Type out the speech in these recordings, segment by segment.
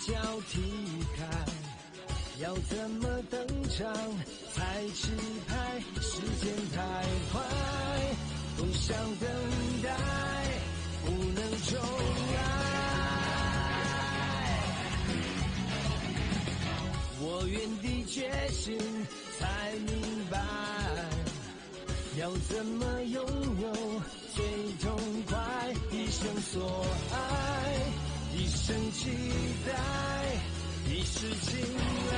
交替开，要怎么登场才气派？时间太快，不想等待，不能重来。我原地觉醒，才明白，要怎么拥有最痛快？一生所爱，一生期待，一世青睐。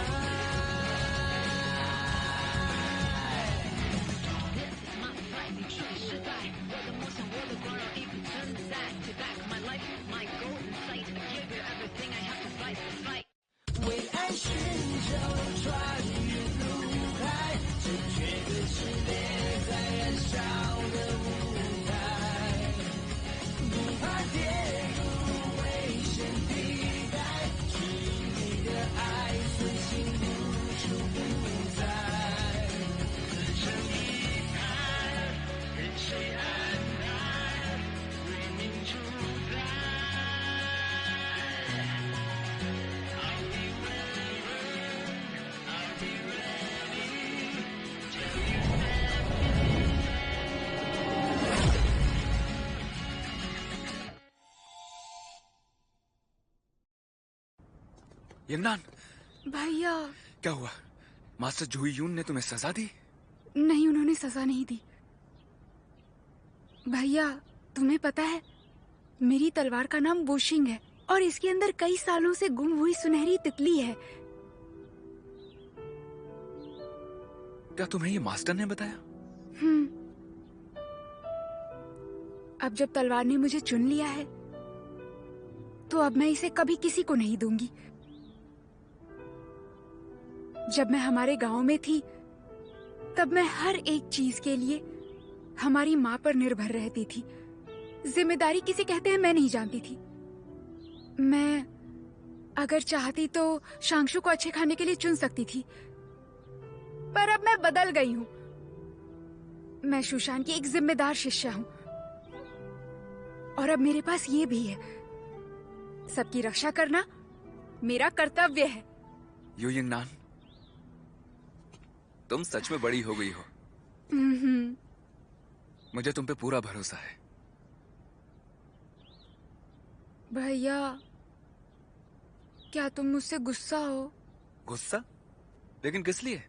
为爱寻求穿越路海，正确的支点在燃烧的舞台，不怕跌入危险地带，是你的爱存心无处不在，自成一派，任谁安排，为民主宰。यन्नान, भैया। क्या हुआ? मास्टर जूही यून ने तुम्हें सजा दी? नहीं, उन्होंने सजा नहीं दी। भैया, तुम्हें पता है मेरी तलवार का नाम वुशिंग है और इसके अंदर कई सालों से गुम हुई सुनहरी तितली है। क्या तुम्हें ये मास्टर ने बताया? अब जब तलवार ने मुझे चुन लिया है तो अब मैं इसे कभी किसी को नहीं दूंगी। जब मैं हमारे गांव में थी तब मैं हर एक चीज के लिए हमारी माँ पर निर्भर रहती थी। जिम्मेदारी किसे कहते हैं मैं नहीं जानती थी। मैं अगर चाहती तो शांशु को अच्छे खाने के लिए चुन सकती थी, पर अब मैं बदल गई हूँ। मैं शूशान की एक जिम्मेदार शिष्य हूँ और अब मेरे पास ये भी है, सबकी रक्षा करना मेरा कर्तव्य है। यन्नान, तुम सच में बड़ी हो गई हो। मुझे तुम पे पूरा भरोसा है। भैया, क्या तुम मुझसे गुस्सा हो? गुस्सा? लेकिन किस लिए?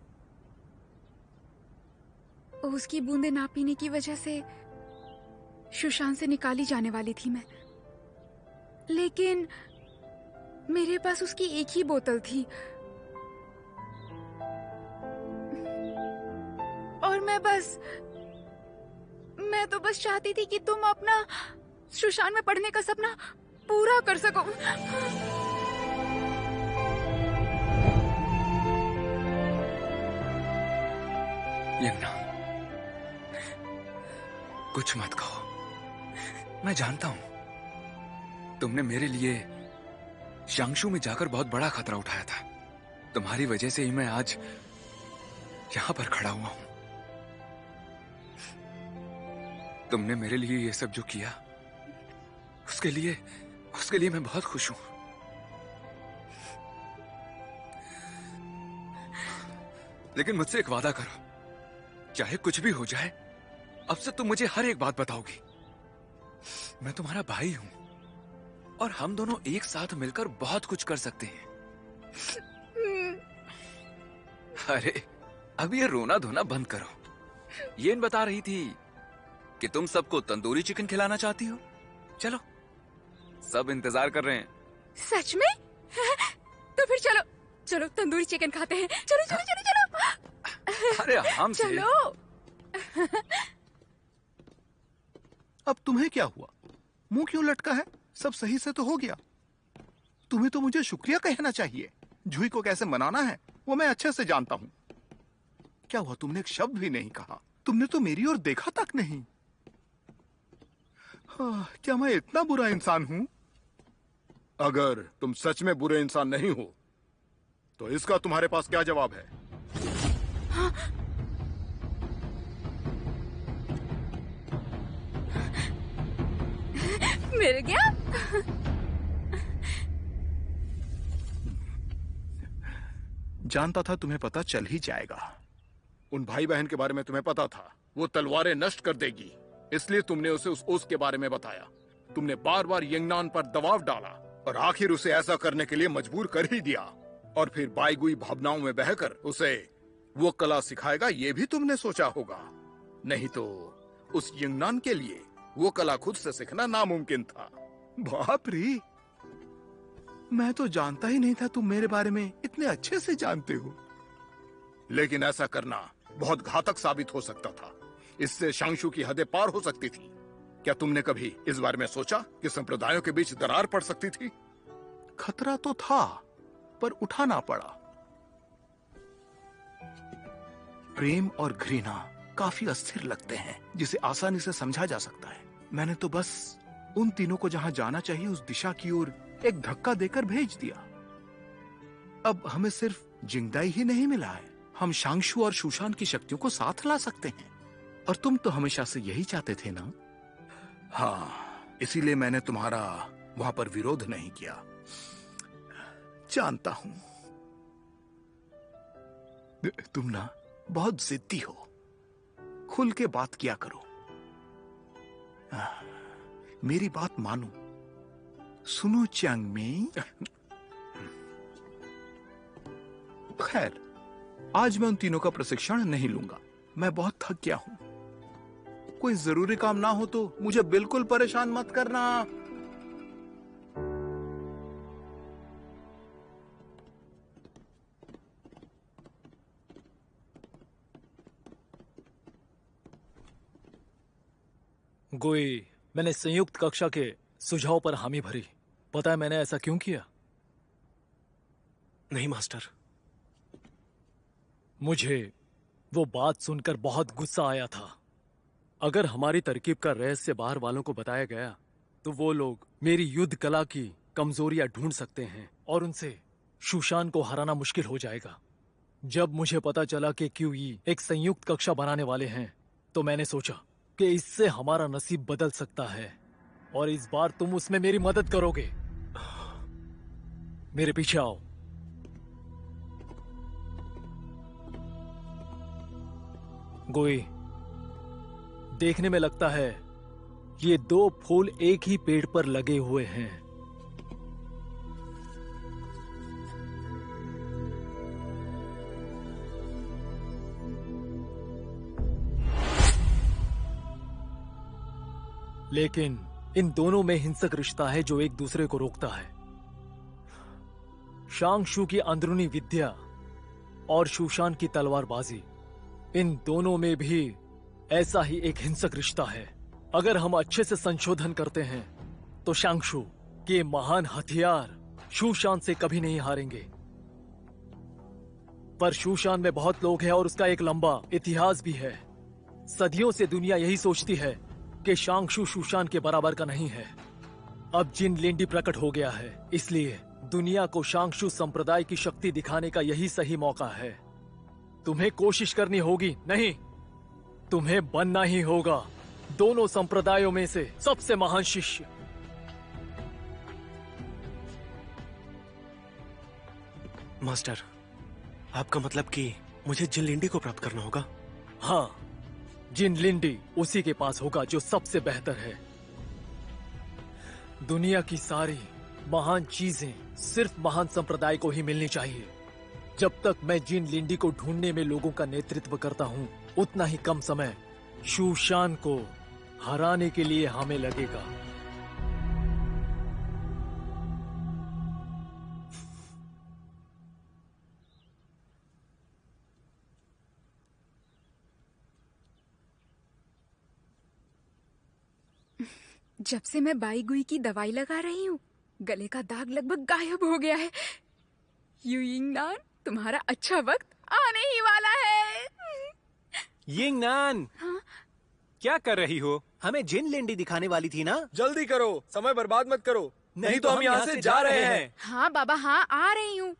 उसकी बूंदे ना पीने की वजह से सुशांत से निकाली जाने वाली थी मैं, लेकिन मेरे पास उसकी एक ही बोतल थी और मैं तो बस चाहती थी कि तुम अपना सुशांत में पढ़ने का सपना पूरा कर सको। यन्ना, कुछ मत कहो। मैं जानता हूं तुमने मेरे लिए शांशु में जाकर बहुत बड़ा खतरा उठाया था। तुम्हारी वजह से ही मैं आज यहां पर खड़ा हुआ हूं। तुमने मेरे लिए ये सब जो किया उसके लिए मैं बहुत खुश हूं। लेकिन मुझसे एक वादा करो, चाहे कुछ भी हो जाए, अब से तुम मुझे हर एक बात बताओगी। मैं तुम्हारा भाई हूं और हम दोनों एक साथ मिलकर बहुत कुछ कर सकते हैं। अरे, अब ये रोना धोना बंद करो। येन बता रही थी कि तुम सबको तंदूरी चिकन खिलाना चाहती हो। चलो, सब इंतजार कर रहे हैं। सच में? तो फिर चलो चलो तंदूरी चिकन खाते हैं। चलो चलो चलो चलो। अरे हम चलो। अब तुम्हें क्या हुआ? मुंह क्यों लटका है? सब सही से तो हो गया। तुम्हें तो मुझे शुक्रिया कहना चाहिए। जूही को कैसे मनाना है वो मैं अच्छे से जानता हूं। क्या हुआ, तुमने एक शब्द भी नहीं कहा? तुमने तो मेरी ओर देखा तक नहीं। क्या मैं इतना बुरा इंसान हूं? अगर तुम सच में बुरे इंसान नहीं हो तो इसका तुम्हारे पास क्या जवाब है? मिल गया? जानता था तुम्हें पता चल ही जाएगा। उन भाई बहन के बारे में तुम्हें पता था वो तलवारें नष्ट कर देगी, इसलिए तुमने उसे उस ओस के बारे में बताया। तुमने बार बार यंगनान पर दबाव डाला और आखिर उसे ऐसा करने के लिए मजबूर कर ही दिया। और फिर बाईगुई भावनाओं में बहकर उसे वो कला सिखाएगा ये भी तुमने सोचा होगा। नहीं तो उस यंगनान के लिए वो कला खुद से सीखना नामुमकिन था। बाप रे, मैं तो जानता ही नहीं था तुम मेरे बारे में इतने अच्छे से जानते हो। लेकिन ऐसा करना बहुत घातक साबित हो सकता था। इससे शांशु की हदें पार हो सकती थी। क्या तुमने कभी इस बारे में सोचा कि संप्रदायों के बीच दरार पड़ सकती थी? खतरा तो था, पर उठाना पड़ा। प्रेम और घृणा काफी अस्थिर लगते हैं, जिसे आसानी से समझा जा सकता है। मैंने तो बस उन तीनों को जहां जाना चाहिए उस दिशा की ओर एक धक्का देकर भेज दिया। अब हमें सिर्फ जिंगदाई ही नहीं मिला है, हम शांशु और शूशान की शक्तियों को साथ ला सकते हैं। और तुम तो हमेशा से यही चाहते थे ना? हाँ, इसीलिए मैंने तुम्हारा वहां पर विरोध नहीं किया। जानता हूं तुम ना बहुत जिद्दी हो। खुल के बात किया करो। मेरी बात मानो। सुनो च्यांगमी। खैर, आज मैं उन तीनों का प्रशिक्षण नहीं लूंगा। मैं बहुत थक गया हूं। कोई जरूरी काम ना हो तो मुझे बिल्कुल परेशान मत करना। गोई, मैंने संयुक्त कक्षा के सुझाव पर हामी भरी। पता है मैंने ऐसा क्यों किया? नहीं मास्टर। मुझे वो बात सुनकर बहुत गुस्सा आया था। अगर हमारी तरकीब का रहस्य बाहर वालों को बताया गया तो वो लोग मेरी युद्ध कला की कमजोरियां ढूंढ सकते हैं और उनसे शूशान को हराना मुश्किल हो जाएगा। जब मुझे पता चला कि क्यूई एक संयुक्त कक्षा बनाने वाले हैं तो मैंने सोचा कि इससे हमारा नसीब बदल सकता है और इस बार तुम उसमें मेरी मदद करोगे। मेरे पीछे आओ। गोई, देखने में लगता है ये दो फूल एक ही पेड़ पर लगे हुए हैं। लेकिन इन दोनों में हिंसक रिश्ता है जो एक दूसरे को रोकता है। शांगशु की अंदरूनी विद्या और शूशान की तलवारबाजी, इन दोनों में भी ऐसा ही एक हिंसक रिश्ता है। अगर हम अच्छे से संशोधन करते हैं तो शांगशु के महान हथियार शूशान से कभी नहीं हारेंगे। पर शूशान में बहुत लोग हैं और उसका एक लंबा इतिहास भी है। सदियों से दुनिया यही सोचती है कि शांगशु शूशान के बराबर का नहीं है। अब जिन लिंडी प्रकट हो गया है, इसलिए दुनिया को शांगशु संप्रदाय की शक्ति दिखाने का यही सही मौका है। तुम्हें कोशिश करनी होगी, नहीं, तुम्हें बनना ही होगा दोनों संप्रदायों में से सबसे महान शिष्य। मास्टर, आपका मतलब कि मुझे जिन लिंडी को प्राप्त करना होगा? हाँ, जिन लिंडी उसी के पास होगा जो सबसे बेहतर है। दुनिया की सारी महान चीजें सिर्फ महान संप्रदाय को ही मिलनी चाहिए। जब तक मैं जिन लिंडी को ढूंढने में लोगों का नेतृत्व करता हूं, उतना ही कम समय शूशान को हराने के लिए हमें लगेगा। जब से मैं बाईगुई की दवाई लगा रही हूँ, गले का दाग लगभग गायब हो गया है। युयिंगनान, तुम्हारा अच्छा वक्त आने ही वाला है। यिंगनान, हाँ? क्या कर रही हो? हमें जिन लिंडी दिखाने वाली थी ना? जल्दी करो, समय बर्बाद मत करो, नहीं तो हम यहाँ से जा रहे हैं। हाँ बाबा, हाँ, आ रही हूँ।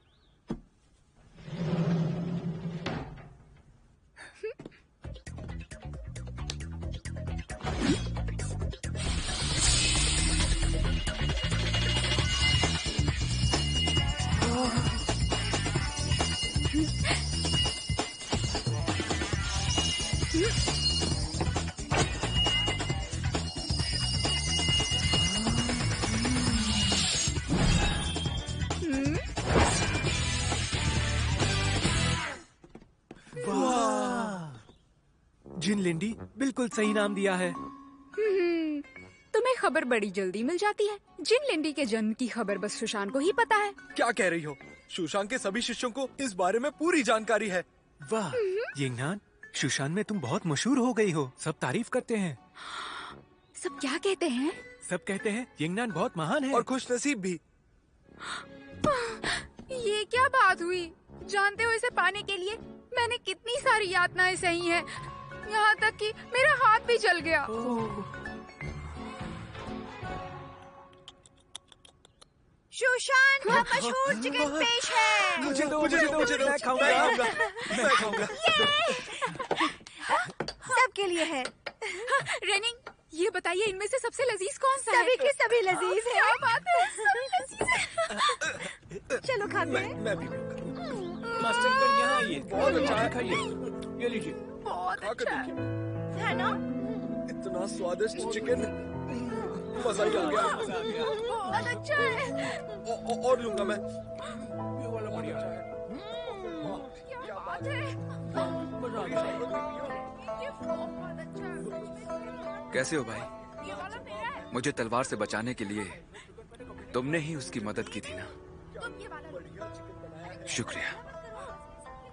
जिन लिंडी, बिल्कुल सही नाम दिया है। तुम्हें खबर बड़ी जल्दी मिल जाती है। जिन लिंडी के जन्म की खबर बस सुशांत को ही पता है। क्या कह रही हो? सुशांत के सभी शिष्यों को इस बारे में पूरी जानकारी है। वाह यिंगनान, सुशांत में तुम बहुत मशहूर हो गई हो। सब तारीफ करते हैं। सब क्या कहते हैं? सब कहते हैं यिंगनान बहुत महान है और खुशनसीब भी। ये क्या बात हुई? जानते हो इसे पाने के लिए मैंने कितनी सारी यातनाएं सही हैं। यहाँ तक कि मेरा हाथ भी जल गया। सुशांत का मशहूर चिकन पेश है। मुझे दो, मैं खाऊंगा। मैं खाऊंगा। सबके लिए है। रेनिंग, ये बताइए इनमें से सबसे लजीज कौन सा है? सभी के सभी लजीज है। क्या बात है? सभी लजीज है। चलो खाते हैं। मैं भी खाऊंगा। मास्टर अंकल यहाँ आइए। बहुत अच्छा है। खाइए, ये लीजिए। बहुत अच्छा है। है ना? इतना स्वादिष्ट चिकन, मजा ही आ गया। बहुत अच्छा है। और लूंगा मैं। ये वाला बढ़िया है। क्या बात है? ये बहुत अच्छा है। कैसे हो भाई? ये वाला मेरा है। मुझे तलवार से बचाने के लिए तुमने ही उसकी मदद की थी ना? तुम ये वाला शुक्रिया।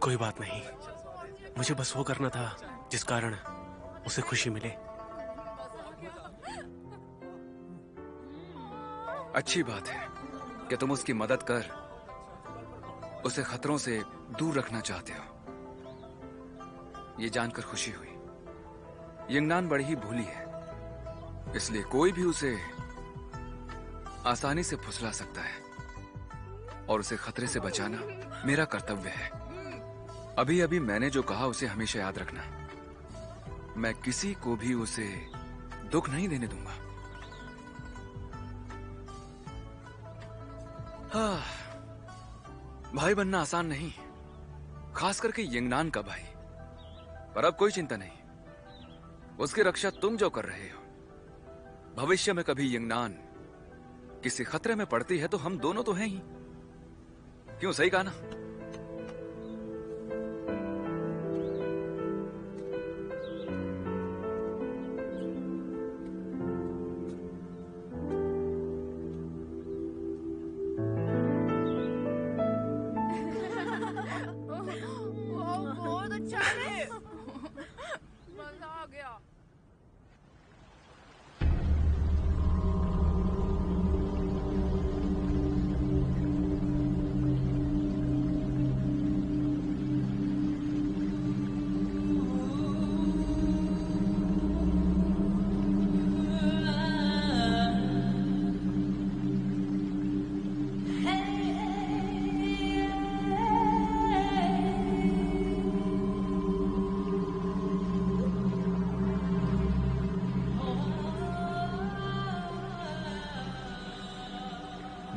कोई बात नहीं, मुझे बस वो करना था जिस कारण उसे खुशी मिले। अच्छी बात है कि तुम उसकी मदद कर उसे खतरों से दूर रखना चाहते हो। ये जानकर खुशी हुई। यिंगनान बड़ी ही भोली है, इसलिए कोई भी उसे आसानी से फुसला सकता है और उसे खतरे से बचाना मेरा कर्तव्य है। अभी अभी मैंने जो कहा उसे हमेशा याद रखना। मैं किसी को भी उसे दुख नहीं देने दूंगा। हाँ, भाई बनना आसान नहीं, खास करके यिंगनान का भाई। पर अब कोई चिंता नहीं, उसकी रक्षा तुम जो कर रहे हो, भविष्य में कभी यिंगनान किसी खतरे में पड़ती है तो हम दोनों तो हैं ही। क्यों, सही कहा ना? बहुत अच्छा है। मजा आ गया।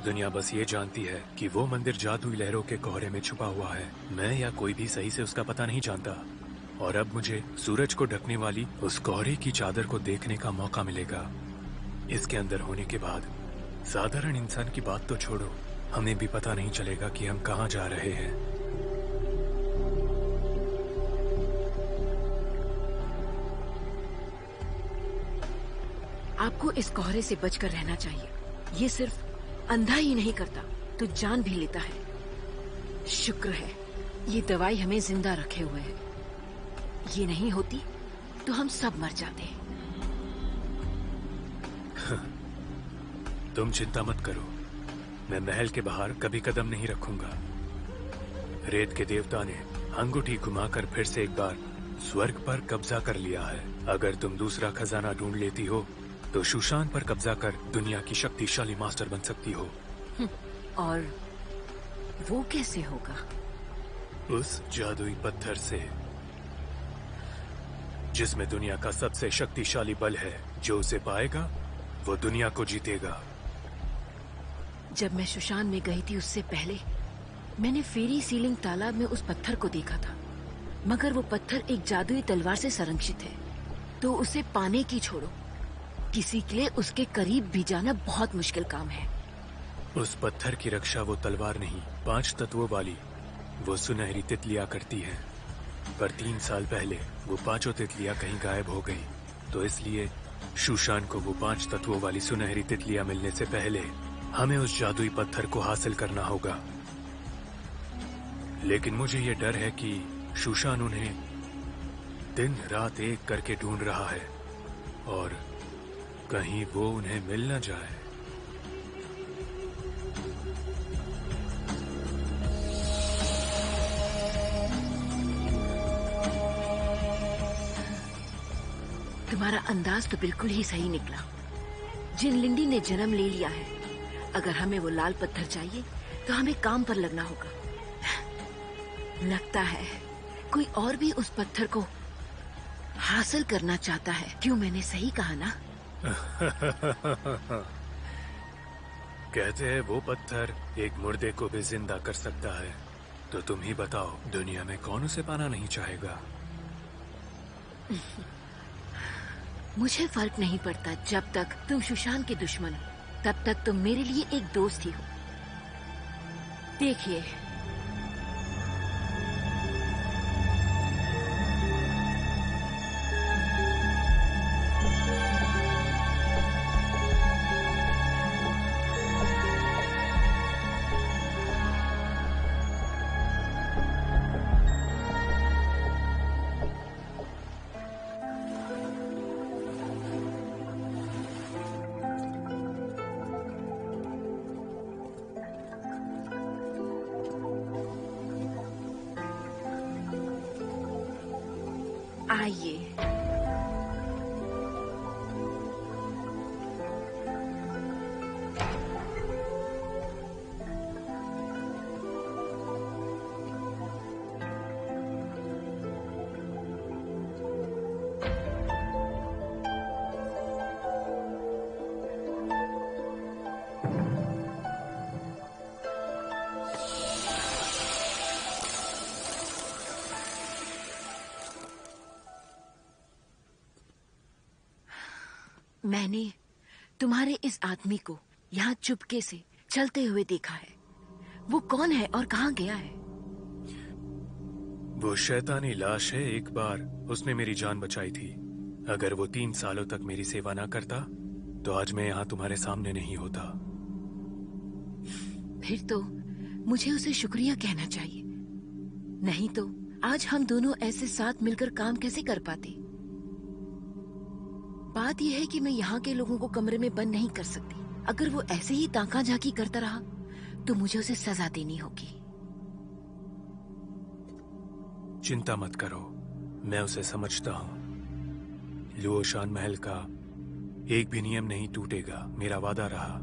दुनिया बस ये जानती है कि वो मंदिर जादुई लहरों के कोहरे में छुपा हुआ है। मैं या कोई भी सही से उसका पता नहीं जानता। और अब मुझे सूरज को ढकने वाली उस कोहरे की चादर को देखने का मौका मिलेगा। इसके अंदर होने के बाद साधारण इंसान की बात तो छोड़ो, हमें भी पता नहीं चलेगा कि हम कहाँ जा रहे हैं। आपको इस कोहरे से बचकर रहना चाहिए। ये सिर्फ अंधा ही नहीं करता तो जान भी लेता है। शुक्र है ये दवाई हमें जिंदा रखे हुए है। ये नहीं होती तो हम सब मर जाते। तुम चिंता मत करो, मैं महल के बाहर कभी कदम नहीं रखूंगा। रेत के देवता ने अंगूठी घुमाकर फिर से एक बार स्वर्ग पर कब्जा कर लिया है। अगर तुम दूसरा खजाना ढूंढ लेती हो तो सुशांत पर कब्जा कर दुनिया की शक्तिशाली मास्टर बन सकती हो। और वो कैसे होगा? उस जादुई पत्थर से जिसमें दुनिया का सबसे शक्तिशाली बल है। जो उसे पाएगा वो दुनिया को जीतेगा। जब मैं सुशांत में गई थी उससे पहले मैंने फेरी सीलिंग तालाब में उस पत्थर को देखा था। मगर वो पत्थर एक जादुई तलवार से संरक्षित है, तो उसे पाने की छोड़ो। किसी के लिए उसके करीब भी जाना बहुत मुश्किल काम है। उस पत्थर की रक्षा वो तलवार नहीं, 5 तत्वों वाली वो सुनहरी तितलियां करती है। पर 3 साल पहले वो 5 तितलियां कहीं गायब हो गई, तो इसलिए शूशान को वो 5 तत्वों वाली सुनहरी तितलियां मिलने से पहले हमें उस जादुई पत्थर को हासिल करना होगा। लेकिन मुझे ये डर है कि शूशान उन्हें दिन रात एक करके ढूंढ रहा है और कहीं वो उन्हें मिल न जाए। तुम्हारा अंदाज तो बिल्कुल ही सही निकला। जिन लिंडी ने जन्म ले लिया है। अगर हमें वो लाल पत्थर चाहिए तो हमें काम पर लगना होगा। लगता है कोई और भी उस पत्थर को हासिल करना चाहता है। क्यों, मैंने सही कहा ना? कहते हैं वो पत्थर एक मुर्दे को भी जिंदा कर सकता है। तो तुम ही बताओ, दुनिया में कौन उसे पाना नहीं चाहेगा? मुझे फर्क नहीं पड़ता। जब तक तुम शूशान के दुश्मन हो, तब तक तुम मेरे लिए एक दोस्त ही हो। देखिए, आइए। मैंने तुम्हारे इस आदमी को यहाँ चुपके से चलते हुए देखा है। वो कौन है और कहाँ गया है? वो शैतानी लाश है। एक बार उसने मेरी जान बचाई थी। अगर वो 3 सालों तक मेरी सेवा ना करता तो आज मैं यहाँ तुम्हारे सामने नहीं होता। फिर तो मुझे उसे शुक्रिया कहना चाहिए। नहीं तो आज हम दोनों ऐसे साथ मिलकर काम कैसे कर पाते? बात यह है कि मैं यहाँ के लोगों को कमरे में बंद नहीं कर सकती। अगर वो ऐसे ही ताका झाकी करता रहा तो मुझे उसे सजा देनी होगी। चिंता मत करो, मैं उसे समझता हूँ। लुओशान महल का एक भी नियम नहीं टूटेगा, मेरा वादा रहा।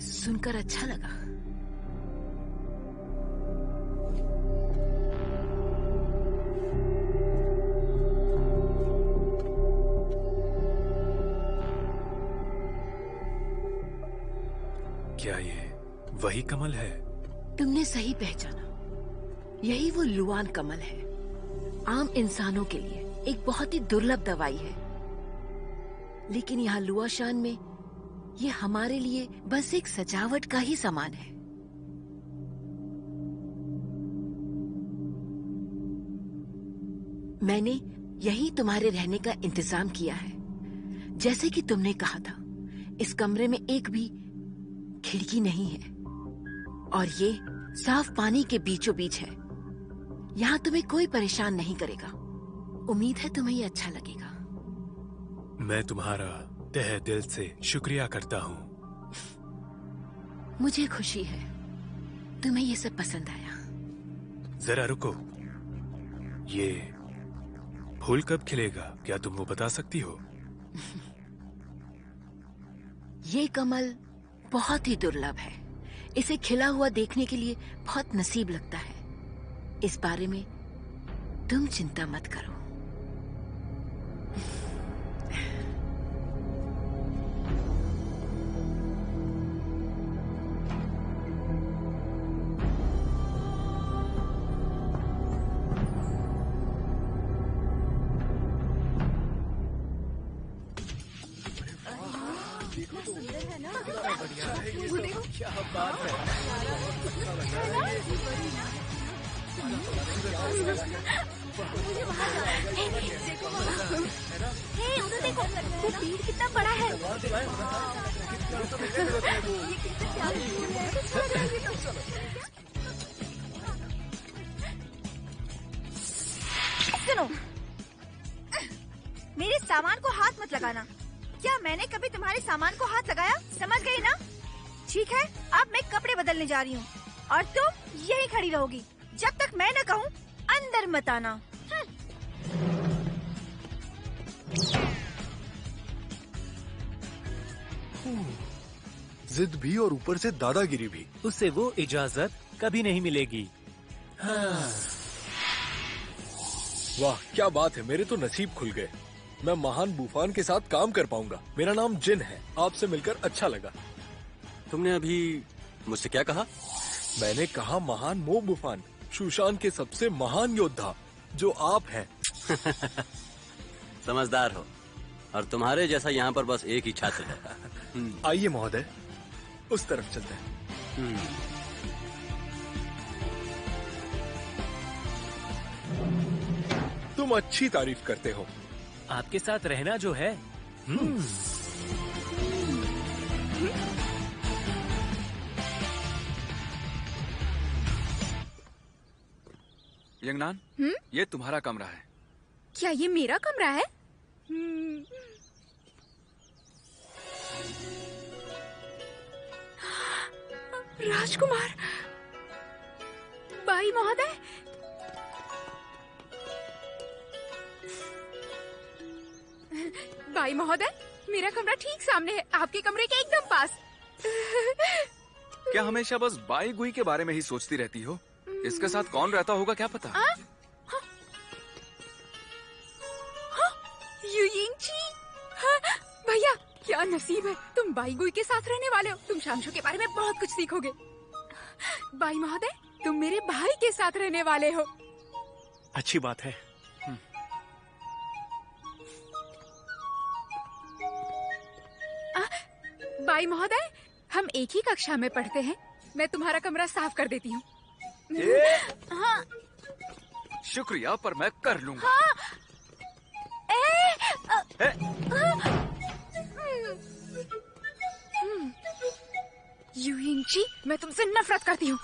सुनकर अच्छा लगा। क्या ये वही कमल है? तुमने सही पहचाना। यही वो लुआन कमल है। आम इंसानों के लिए एक बहुत ही दुर्लभ दवाई है, लेकिन यहाँ लुआशान में ये हमारे लिए बस एक सजावट का ही सामान है। मैंने यही तुम्हारे रहने का इंतजाम किया है। जैसे कि तुमने कहा था, इस कमरे में एक भी खिड़की नहीं है और ये साफ पानी के बीचों बीच है। यहाँ तुम्हें कोई परेशान नहीं करेगा। उम्मीद है तुम्हें ये अच्छा लगेगा। मैं तुम्हारा तहे दिल से शुक्रिया करता हूँ। मुझे खुशी है तुम्हें ये सब पसंद आया। जरा रुको, ये फूल कब खिलेगा? क्या तुम वो बता सकती हो? ये कमल बहुत ही दुर्लभ है। इसे खिला हुआ देखने के लिए बहुत नसीब लगता है। इस बारे में तुम चिंता मत करो। क्या बात है। हे, उधर देखो, वो पेड़ कितना बड़ा है। सुनो, मेरे सामान को हाथ मत लगाना। क्या मैंने कभी तुम्हारे सामान को हाथ लगाया? समझ गई ना? ठीक है, अब मैं कपड़े बदलने जा रही हूँ और तुम यही खड़ी रहोगी जब तक मैं न कहूँ अंदर मत आना। जिद भी और ऊपर से दादागिरी भी। उसे वो इजाजत कभी नहीं मिलेगी। वाह क्या बात है, मेरे तो नसीब खुल गए। मैं महान बूफान के साथ काम कर पाऊंगा। मेरा नाम जिन है। आपसे मिलकर अच्छा लगा। तुमने अभी मुझसे क्या कहा? मैंने कहा महान मो बूफान, शूशान के सबसे महान योद्धा जो आप हैं। समझदार हो, और तुम्हारे जैसा यहाँ पर बस एक ही छात्र है। आइए महोदय, उस तरफ चलते हैं। तुम अच्छी तारीफ करते हो। आपके साथ रहना जो है। यंगनान, ये तुम्हारा कमरा है। क्या ये मेरा कमरा है? राजकुमार, बाई महोदय, बाई महोदय, मेरा कमरा ठीक सामने है, आपके कमरे के एकदम पास। क्या हमेशा बस बाई गुई के बारे में ही सोचती रहती हो? इसके साथ कौन रहता होगा क्या पता? यूयिंगची, भैया क्या नसीब है, तुम बाई गुई के साथ रहने वाले हो। तुम शांशु के बारे में बहुत कुछ सीखोगे। बाई महोदय, तुम मेरे भाई के साथ रहने वाले हो। अच्छी बात है। बाई महोदय, हम एक ही कक्षा में पढ़ते हैं। मैं तुम्हारा कमरा साफ कर देती हूँ। हाँ। शुक्रिया, पर मैं कर लूंगा। हाँ। यूयिंगची, मैं तुमसे नफरत करती हूँ।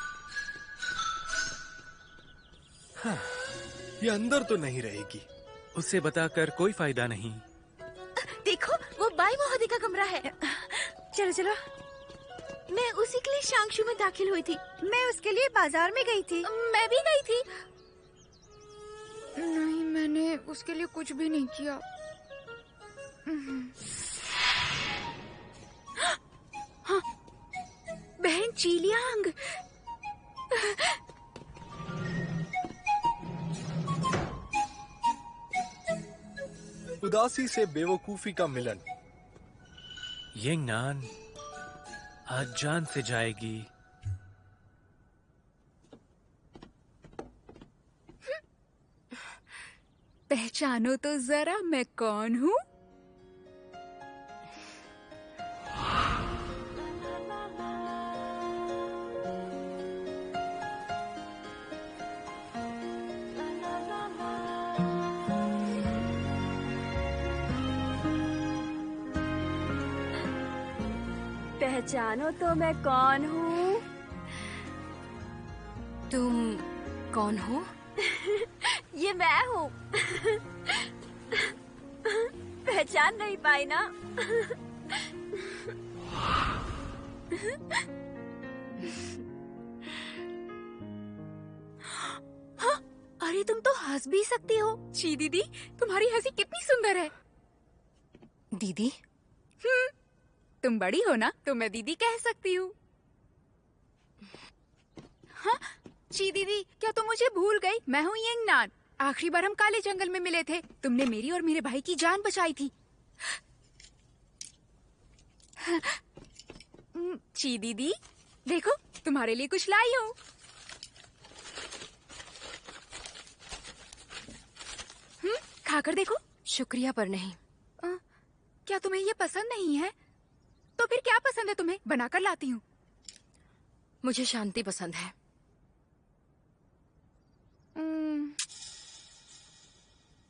हाँ, ये अंदर तो नहीं रहेगी। उसे बताकर कोई फायदा नहीं। देखो, वो बाई महोदय का कमरा है। चलो चलो। मैं उसी के लिए शांशु में दाखिल हुई थी। मैं उसके लिए बाजार में गई थी। मैं भी गई थी। नहीं, मैंने उसके लिए कुछ भी नहीं किया। हाँ, बहन चीलियांग। उदासी से बेवकूफी का मिलन। यंगनान आज जान से जाएगी। पहचानो तो जरा मैं कौन हूँ? पहचानो तो मैं कौन हूँ? तुम कौन हो? ये मैं हूँ। पहचान नहीं पाई ना? हाँ, अरे तुम तो हंस भी सकती हो। ची दीदी, तुम्हारी हंसी कितनी सुंदर है। दीदी? तुम बड़ी हो ना, तो मैं दीदी कह सकती हूँ। हाँ, ची दीदी, क्या तुम मुझे भूल गई? मैं हूँ यंगनान। आखिरी बार हम काले जंगल में मिले थे। तुमने मेरी और मेरे भाई की जान बचाई थी। ची दीदी, देखो तुम्हारे लिए कुछ लाई हूँ। खाकर देखो। शुक्रिया पर नहीं। क्या तुम्हें ये पसंद नहीं है? तो फिर क्या पसंद है तुम्हें? बनाकर लाती हूँ। मुझे शांति पसंद है।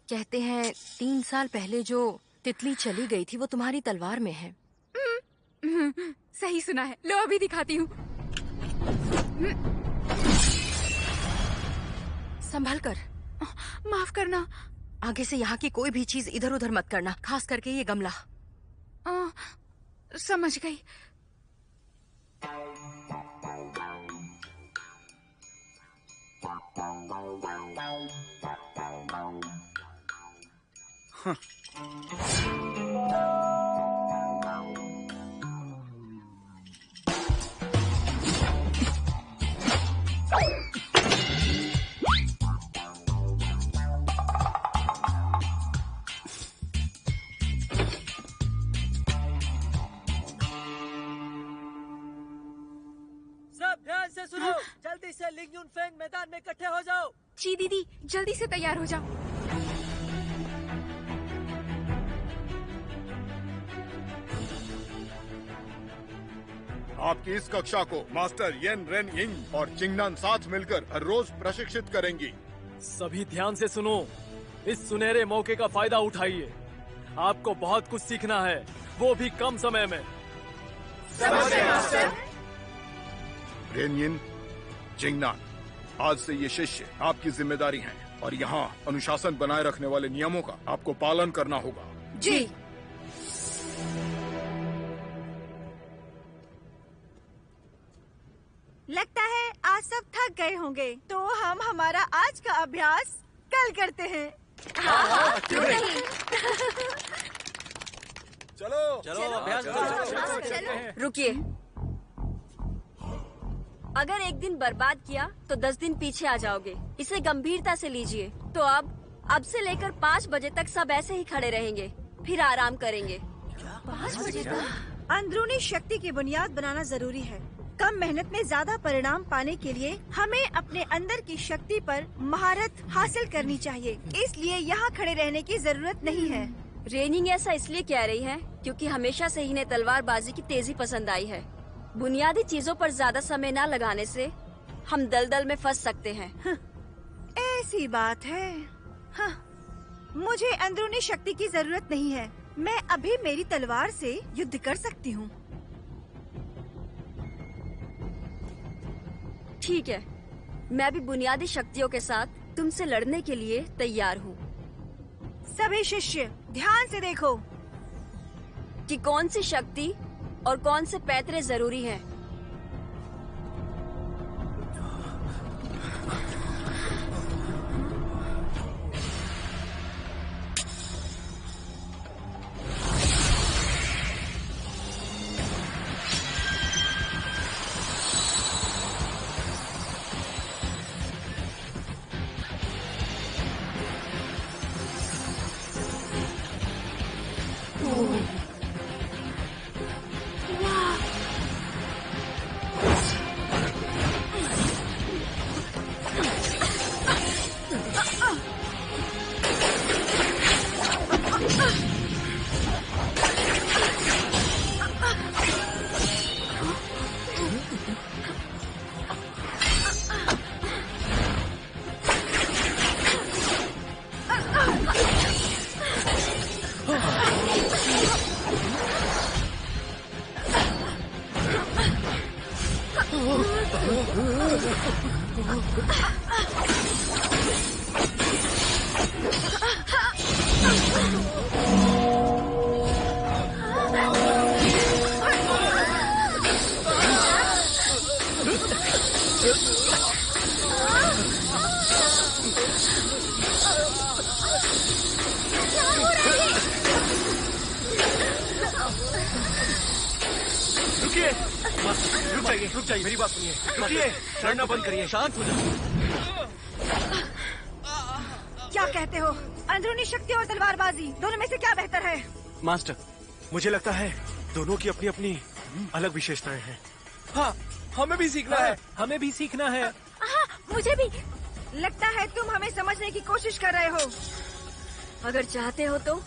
कहते हैं 3 साल पहले जो तितली चली गई थी वो तुम्हारी तलवार में है। सही सुना है। लो अभी दिखाती हूँ। संभल कर। माफ करना। आगे से यहाँ की कोई भी चीज इधर उधर मत करना, खास करके ये गमला। समझ गई। सब ध्यान से सुनो। जल्दी से लिंग यून फेंग मैदान में इकट्ठे हो जाओ। जी दीदी, जल्दी से तैयार हो जाओ। आपकी इस कक्षा को मास्टर येन रेन यिंग और चिंगनान साथ मिलकर हर रोज प्रशिक्षित करेंगी। सभी ध्यान से सुनो। इस सुनहरे मौके का फायदा उठाइए। आपको बहुत कुछ सीखना है, वो भी कम समय में। रेन यिन, चिंगनान, आज से ये शिष्य आपकी जिम्मेदारी हैं और यहाँ अनुशासन बनाए रखने वाले नियमों का आपको पालन करना होगा। जी। लगता है आज सब थक गए होंगे, तो हम हमारा आज का अभ्यास कल करते हैं। क्यों नहीं? चलो अभ्यास करो। रुकिए। अगर एक दिन बर्बाद किया तो 10 दिन पीछे आ जाओगे। इसे गंभीरता से लीजिए। तो अब से लेकर 5 बजे तक सब ऐसे ही खड़े रहेंगे, फिर आराम करेंगे। 5 बजे तक? अंदरूनी शक्ति की बुनियाद बनाना जरूरी है। कम मेहनत में ज्यादा परिणाम पाने के लिए हमें अपने अंदर की शक्ति पर महारत हासिल करनी चाहिए। इसलिए यहाँ खड़े रहने की जरूरत नहीं है। रेनिंग ऐसा इसलिए कह रही है क्योंकि हमेशा से ही इन्हें तलवारबाजी की तेजी पसंद आई है। बुनियादी चीजों पर ज्यादा समय न लगाने से हम दलदल में फंस सकते हैं। ऐसी बात है। हाँ, मुझे अंदरूनी शक्ति की जरूरत नहीं है। मैं अभी मेरी तलवार से युद्ध कर सकती हूँ। ठीक है, मैं भी बुनियादी शक्तियों के साथ तुमसे लड़ने के लिए तैयार हूँ। सभी शिष्य ध्यान से देखो कि कौन सी शक्ति और कौन से पैतरे जरूरी हैं। रुक जाइए, मेरी बात सुनिए। रुकिए, लड़ना बंद करिए, शांत हो जाओ। क्या कहते हो? अंदरूनी शक्ति और तलवारबाजी दोनों में से क्या बेहतर है? मास्टर, मुझे लगता है दोनों की अपनी अपनी अलग विशेषताएं हैं। हाँ, हमें भी सीखना है। हमें भी सीखना है। हाँ, मुझे भी। लगता है तुम हमें समझने की कोशिश कर रहे हो। अगर चाहते हो तो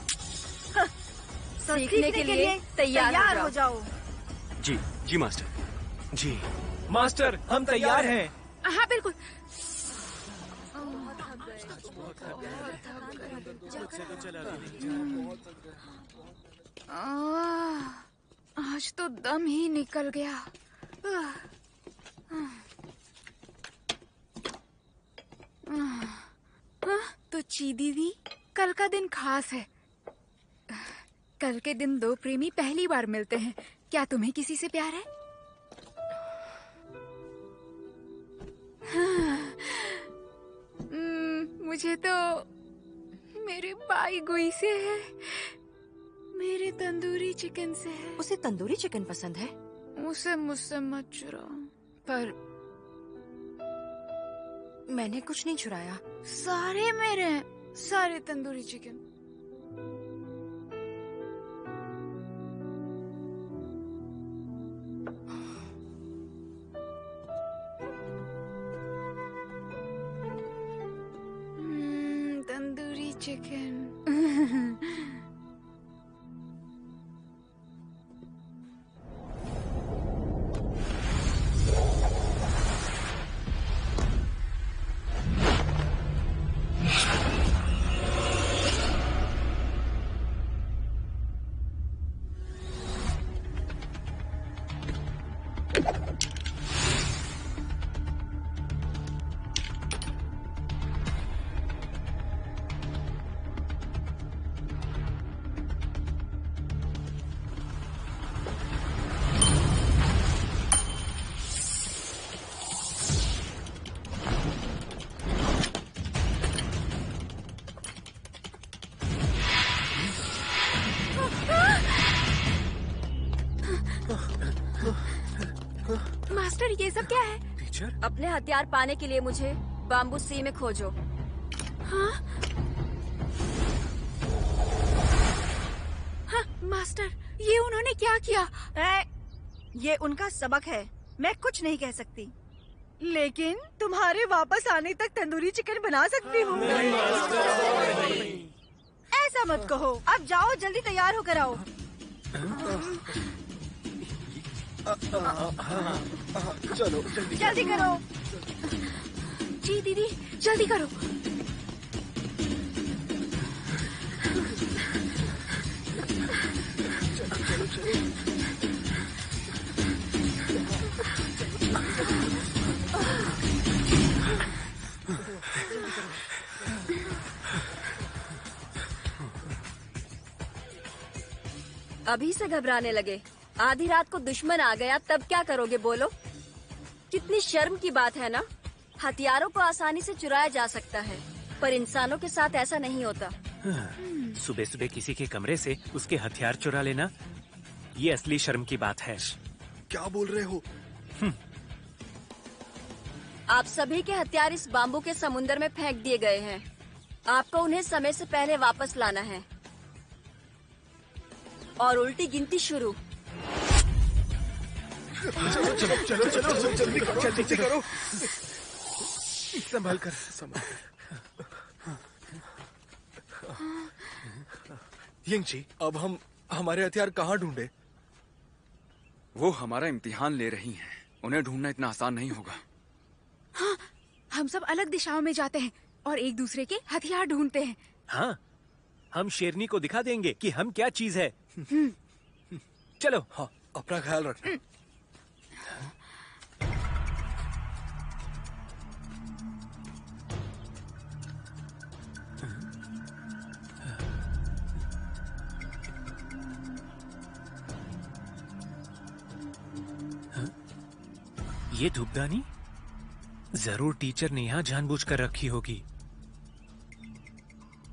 सीखने के लिए तैयार हो जाओ। जी जी मास्टर जी। मास्टर हम तैयार हैं। हाँ बिल्कुल। आज तो दम ही निकल गया। तो ची दीदी, कल का दिन खास है। कल के दिन दो प्रेमी पहली बार मिलते हैं। क्या तुम्हें किसी से प्यार है? मुझे तो मेरे बाई गुई से है, मेरे तंदूरी चिकन से है। उसे तंदूरी चिकन पसंद है? उसे मुझसे मत चुराओ। पर मैंने कुछ नहीं चुराया। सारे मेरे हैं, सारे tandoori chicken. Tandoori chicken. Master ये सब क्या है? टीचर, अपने हथियार पाने के लिए मुझे बाम्बू सी में खोजो। हाँ? हाँ मास्टर, ये उन्होंने क्या किया? ये उनका सबक है, मैं कुछ नहीं कह सकती, लेकिन तुम्हारे वापस आने तक तंदूरी चिकन बना सकती हूँ। ऐसा मत कहो। अब जाओ, जल्दी तैयार होकर आओ। चलो जल्दी करो। जी दीदी, जल्दी करो। अभी से घबराने लगे? आधी रात को दुश्मन आ गया तब क्या करोगे बोलो? कितनी शर्म की बात है ना। हथियारों को आसानी से चुराया जा सकता है, पर इंसानों के साथ ऐसा नहीं होता। सुबह सुबह किसी के कमरे से उसके हथियार चुरा लेना, ये असली शर्म की बात है। क्या बोल रहे हो? आप सभी के हथियार इस बाम्बू के समुंदर में फेंक दिए गए हैं। आपको उन्हें समय से पहले वापस लाना है और उल्टी गिनती शुरू। चलो जल्दी करो। संभाल कर। यंग जी, अब हम हमारे हथियार कहाँ ढूंढे? वो हमारा इम्तिहान ले रही हैं। उन्हें ढूंढना इतना आसान नहीं होगा। हाँ, हम सब अलग दिशाओं में जाते हैं और एक दूसरे के हथियार ढूंढते हैं। हाँ, हम शेरनी को दिखा देंगे कि हम क्या चीज है। चलो। हाँ, अपना ख्याल रखना। ये धूपदानी जरूर टीचर ने यहाँ जानबूझकर रखी होगी।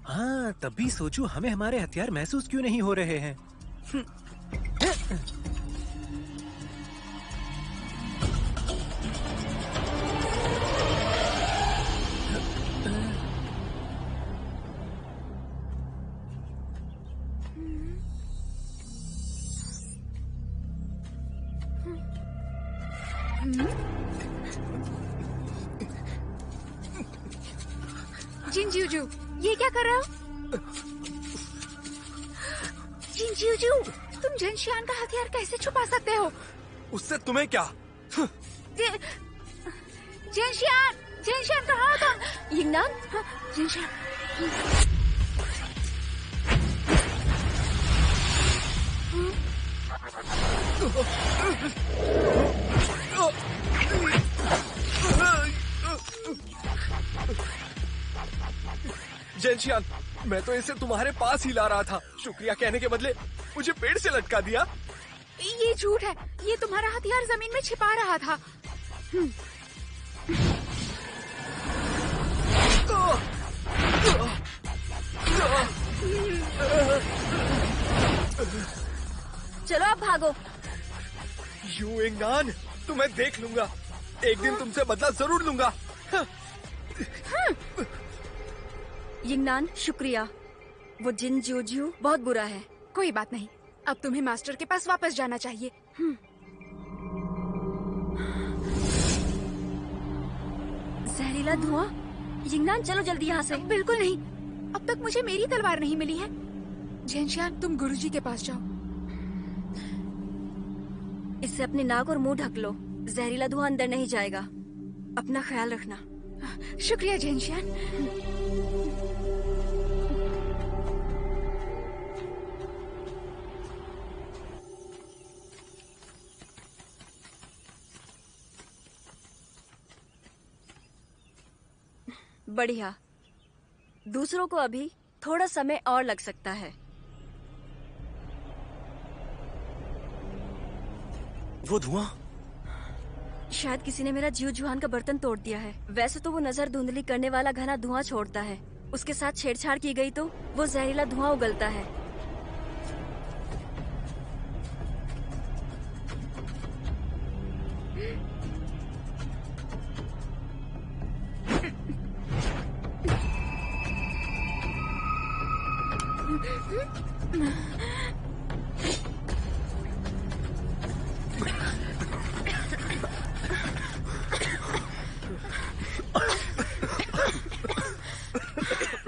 हाँ, तभी सोचूं हमें हमारे हथियार महसूस क्यों नहीं हो रहे हैं। जिनजूजू, ये क्या कर रहे हो? जिनजूजू, तुम जेनशियान का हथियार कैसे छुपा सकते हो? उससे तुम्हें क्या? जेनशियान कहाँ हो तुम? यिंगनान, जेनशियान। जेनशियान, मैं तो इसे तुम्हारे पास ही ला रहा था। शुक्रिया कहने के बदले मुझे पेड़ से लटका दिया। ये झूठ है, ये तुम्हारा हथियार जमीन में छिपा रहा था। चलो अब भागो। यिंगनान, तुम्हें देख लूंगा। एक दिन तुमसे बदला जरूर लूंगा। यिंगनान, शुक्रिया। वो जिन जियोजियो बहुत बुरा है। कोई बात नहीं, अब तुम्हें मास्टर के पास वापस जाना चाहिए। जहरीला धुआं। यिंगनान, चलो जल्दी यहाँ से। बिल्कुल नहीं, अब तक मुझे मेरी तलवार नहीं मिली है। जेनशियान, तुम गुरुजी के पास जाओ। इससे अपने नाक और मुंह ढक लो। जहरीला धुआं अंदर नहीं जाएगा। अपना ख्याल रखना। शुक्रिया जेनशियान। बढ़िया। दूसरों को अभी थोड़ा समय और लग सकता है। वो धुआं? शायद किसी ने मेरा जियोजुआन का बर्तन तोड़ दिया है। वैसे तो वो नजर धुंधली करने वाला घना धुआं छोड़ता है। उसके साथ छेड़छाड़ की गई तो वो जहरीला धुआं उगलता है।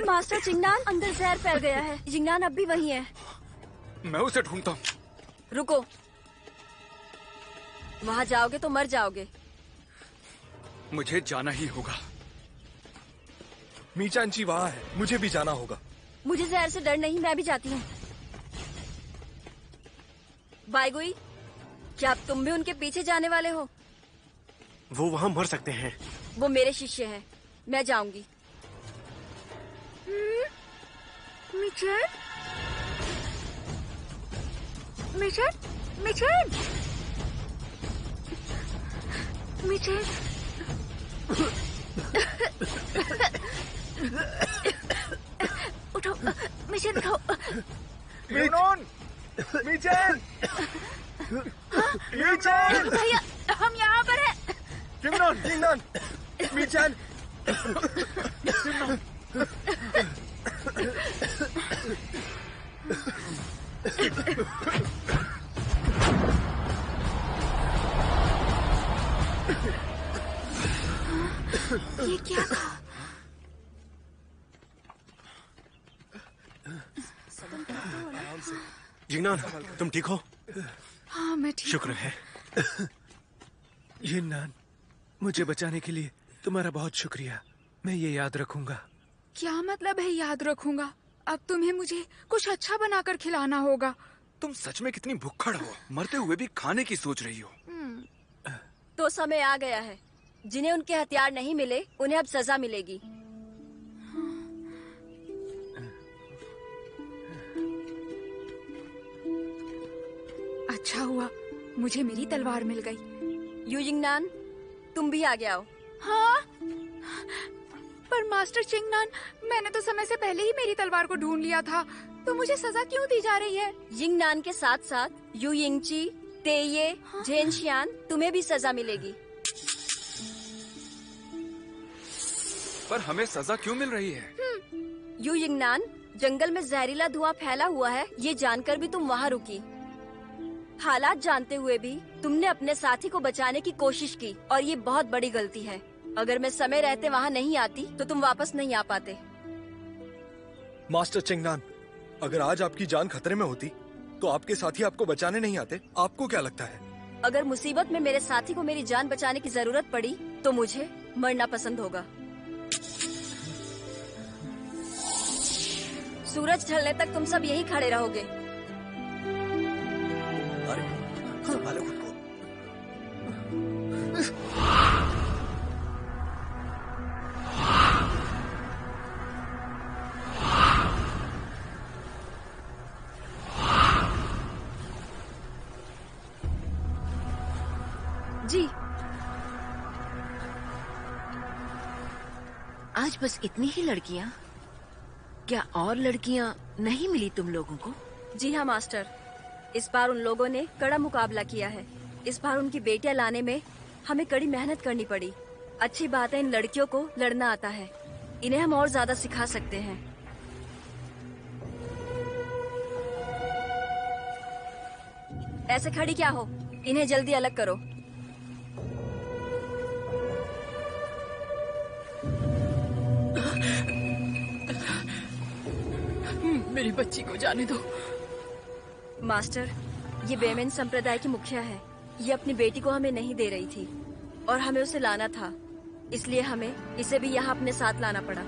मास्टर चिंगनान, अंदर जहर फैल गया है। जिंगनान अब भी वही है। मैं उसे ढूंढता हूँ। रुको, वहाँ जाओगे तो मर जाओगे। मुझे जाना ही होगा। मीचांची वहाँ है, मुझे भी जाना होगा। मुझे जहर से डर नहीं, मैं भी जाती हूँ। बाइगुई, क्या अब तुम भी उनके पीछे जाने वाले हो? वो वहाँ मर सकते हैं। वो मेरे शिष्य हैं, मैं जाऊंगी। Mitchell, Mitchell, Mitchell, Mitchell. उठो, मिचेल उठो। यिंगनान, मिचेल, मिचेल। भैया, हम यहाँ पर हैं। यिंगनान, मिचेल। ये क्या था? जिंगनान, तुम ठीक हो? हाँ, मैं ठीक। शुक्र है। यिंगनान, मुझे बचाने के लिए तुम्हारा बहुत शुक्रिया। मैं ये याद रखूंगा। क्या मतलब है याद रखूंगा? अब तुम्हें मुझे कुछ अच्छा बनाकर खिलाना होगा। तुम सच में कितनी भुक्खड़ हो, मरते हुए भी खाने की सोच रही हो। तो समय आ गया है। जिन्हें उनके हथियार नहीं मिले, उन्हें अब सजा मिलेगी। अच्छा हुआ मुझे मेरी तलवार मिल गई। यू जिंगनान, तुम भी आगे आओ। हाँ, पर मास्टर चिंगनान, मैंने तो समय से पहले ही मेरी तलवार को ढूंढ लिया था, तो मुझे सजा क्यों दी जा रही है? जिंगनान के साथ साथ यू यिंगची, तेये, जेनशियान, तुम्हें भी सजा मिलेगी। पर हमें सजा क्यों मिल रही है? यू यिंगनान, जंगल में जहरीला धुआं फैला हुआ है, ये जानकर भी तुम वहाँ रुकी। हालात जानते हुए भी तुमने अपने साथी को बचाने की कोशिश की, और ये बहुत बड़ी गलती है। अगर मैं समय रहते वहाँ नहीं आती तो तुम वापस नहीं आ पाते। मास्टर चिंगनान, अगर आज आपकी जान खतरे में होती तो आपके साथी आपको बचाने नहीं आते? आपको क्या लगता है? अगर मुसीबत में मेरे साथी को मेरी जान बचाने की जरूरत पड़ी तो मुझे मरना पसंद होगा। सूरज ढलने तक तुम सब यहीं खड़े रहोगे। अरे संभालो खुद को। जी, आज बस इतनी ही लड़कियां? क्या और लड़कियां नहीं मिली तुम लोगों को? जी हाँ मास्टर, इस बार उन लोगों ने कड़ा मुकाबला किया है। इस बार उनकी बेटियां लाने में हमें कड़ी मेहनत करनी पड़ी। अच्छी बात है इन लड़कियों को लड़ना आता है। इन्हें हम और ज्यादा सिखा सकते हैं। ऐसे खड़ी क्या हो? इन्हें जल्दी अलग करो। मेरी बच्ची को जाने दो। मास्टर, ये बेमेन संप्रदाय की मुखिया है। ये अपनी बेटी को हमें नहीं दे रही थी और हमें उसे लाना था, इसलिए हमें इसे भी यहाँ अपने साथ लाना पड़ा।